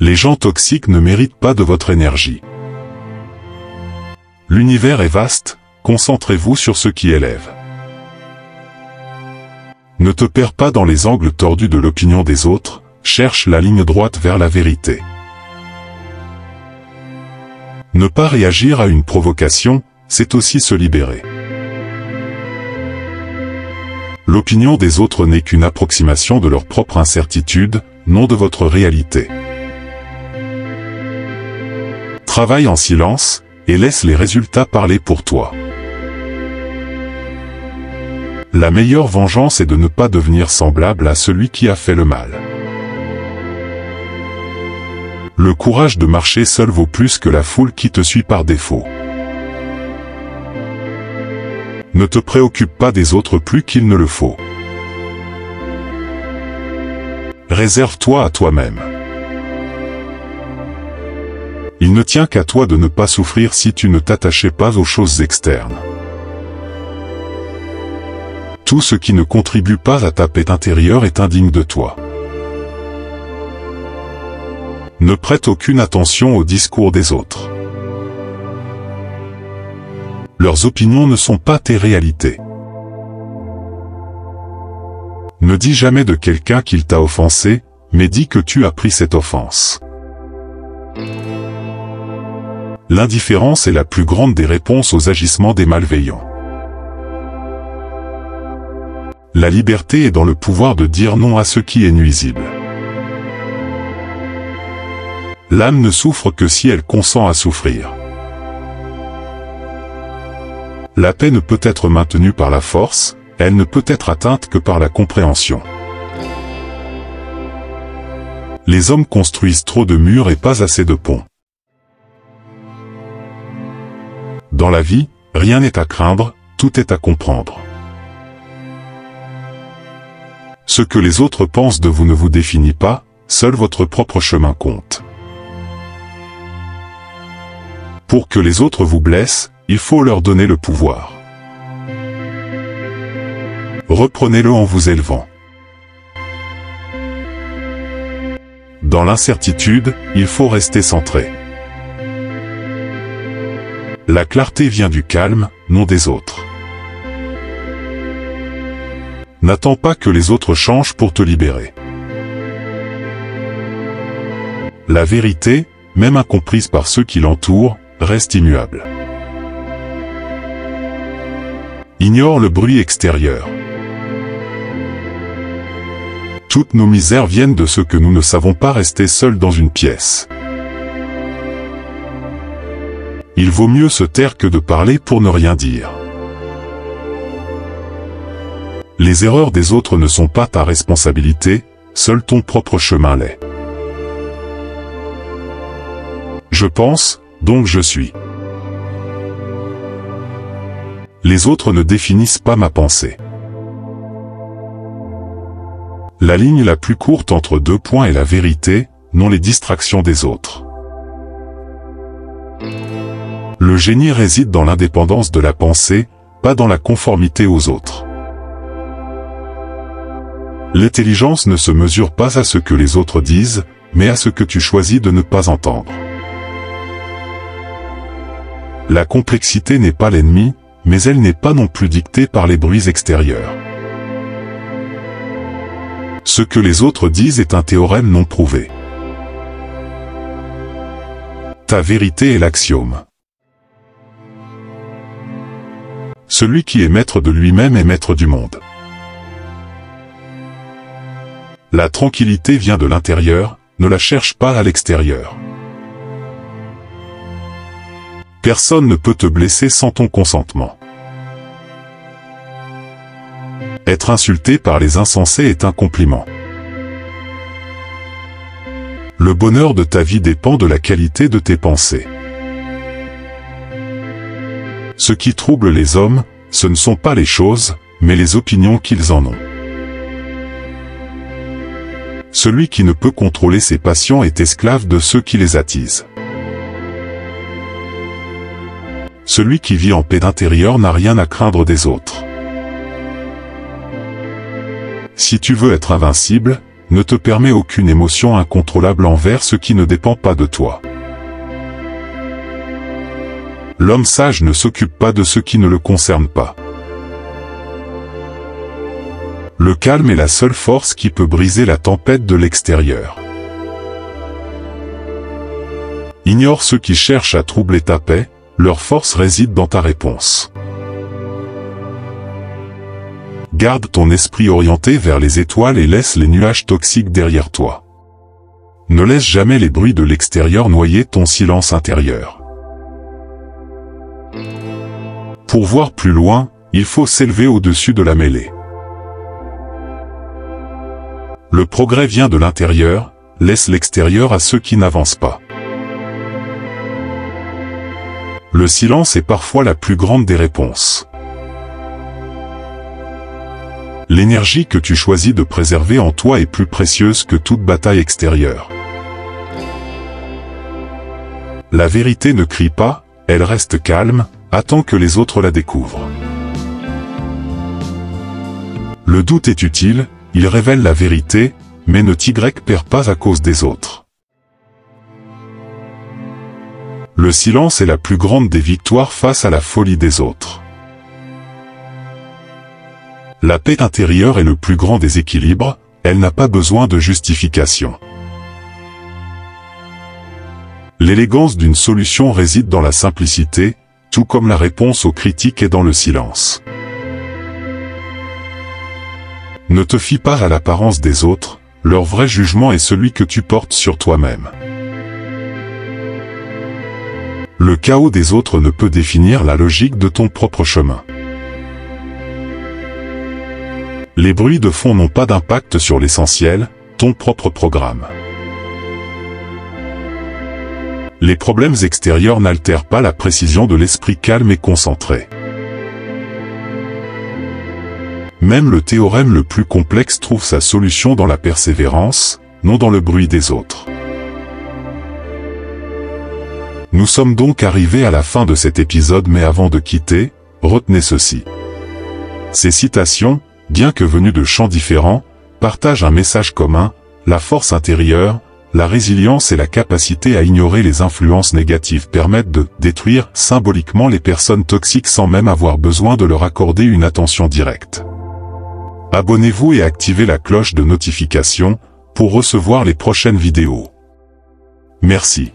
Les gens toxiques ne méritent pas de votre énergie. L'univers est vaste, concentrez-vous sur ce qui élève. Ne te perds pas dans les angles tordus de l'opinion des autres, cherche la ligne droite vers la vérité. Ne pas réagir à une provocation, c'est aussi se libérer. L'opinion des autres n'est qu'une approximation de leur propre incertitude, non de votre réalité. Travaille en silence, et laisse les résultats parler pour toi. La meilleure vengeance est de ne pas devenir semblable à celui qui a fait le mal. Le courage de marcher seul vaut plus que la foule qui te suit par défaut. Ne te préoccupe pas des autres plus qu'il ne le faut. Réserve-toi à toi-même. Il ne tient qu'à toi de ne pas souffrir si tu ne t'attachais pas aux choses externes. Tout ce qui ne contribue pas à ta paix intérieure est indigne de toi. Ne prête aucune attention aux discours des autres. Leurs opinions ne sont pas tes réalités. Ne dis jamais de quelqu'un qu'il t'a offensé, mais dis que tu as pris cette offense. L'indifférence est la plus grande des réponses aux agissements des malveillants. La liberté est dans le pouvoir de dire non à ce qui est nuisible. L'âme ne souffre que si elle consent à souffrir. La paix ne peut être maintenue par la force, elle ne peut être atteinte que par la compréhension. Les hommes construisent trop de murs et pas assez de ponts. Dans la vie, rien n'est à craindre, tout est à comprendre. Ce que les autres pensent de vous ne vous définit pas, seul votre propre chemin compte. Pour que les autres vous blessent, il faut leur donner le pouvoir. Reprenez-le en vous élevant. Dans l'incertitude, il faut rester centré. La clarté vient du calme, non des autres. N'attends pas que les autres changent pour te libérer. La vérité, même incomprise par ceux qui l'entourent, reste immuable. Ignore le bruit extérieur. Toutes nos misères viennent de ce que nous ne savons pas rester seuls dans une pièce. Il vaut mieux se taire que de parler pour ne rien dire. Les erreurs des autres ne sont pas ta responsabilité, seul ton propre chemin l'est. Je pense, donc je suis. Les autres ne définissent pas ma pensée. La ligne la plus courte entre deux points est la vérité, non les distractions des autres. Le génie réside dans l'indépendance de la pensée, pas dans la conformité aux autres. L'intelligence ne se mesure pas à ce que les autres disent, mais à ce que tu choisis de ne pas entendre. La complexité n'est pas l'ennemi, mais elle n'est pas non plus dictée par les bruits extérieurs. Ce que les autres disent est un théorème non prouvé. Ta vérité est l'axiome. Celui qui est maître de lui-même est maître du monde. La tranquillité vient de l'intérieur, ne la cherche pas à l'extérieur. Personne ne peut te blesser sans ton consentement. Être insulté par les insensés est un compliment. Le bonheur de ta vie dépend de la qualité de tes pensées. Ce qui trouble les hommes, ce ne sont pas les choses, mais les opinions qu'ils en ont. Celui qui ne peut contrôler ses passions est esclave de ceux qui les attisent. Celui qui vit en paix intérieure n'a rien à craindre des autres. Si tu veux être invincible, ne te permet aucune émotion incontrôlable envers ce qui ne dépend pas de toi. L'homme sage ne s'occupe pas de ce qui ne le concerne pas. Le calme est la seule force qui peut briser la tempête de l'extérieur. Ignore ceux qui cherchent à troubler ta paix, leur force réside dans ta réponse. Garde ton esprit orienté vers les étoiles et laisse les nuages toxiques derrière toi. Ne laisse jamais les bruits de l'extérieur noyer ton silence intérieur. Pour voir plus loin, il faut s'élever au-dessus de la mêlée. Le progrès vient de l'intérieur, laisse l'extérieur à ceux qui n'avancent pas. Le silence est parfois la plus grande des réponses. L'énergie que tu choisis de préserver en toi est plus précieuse que toute bataille extérieure. La vérité ne crie pas, elle reste calme, attend que les autres la découvrent. Le doute est utile, il révèle la vérité, mais ne perd pas à cause des autres. Le silence est la plus grande des victoires face à la folie des autres. La paix intérieure est le plus grand des équilibres, elle n'a pas besoin de justification. L'élégance d'une solution réside dans la simplicité, tout comme la réponse aux critiques est dans le silence. Ne te fie pas à l'apparence des autres, leur vrai jugement est celui que tu portes sur toi-même. Le chaos des autres ne peut définir la logique de ton propre chemin. Les bruits de fond n'ont pas d'impact sur l'essentiel, ton propre programme. Les problèmes extérieurs n'altèrent pas la précision de l'esprit calme et concentré. Même le théorème le plus complexe trouve sa solution dans la persévérance, non dans le bruit des autres. Nous sommes donc arrivés à la fin de cet épisode, mais avant de quitter, retenez ceci. Ces citations, bien que venues de champs différents, partagent un message commun, la force intérieure, la résilience et la capacité à ignorer les influences négatives permettent de détruire symboliquement les personnes toxiques sans même avoir besoin de leur accorder une attention directe. Abonnez-vous et activez la cloche de notification pour recevoir les prochaines vidéos. Merci.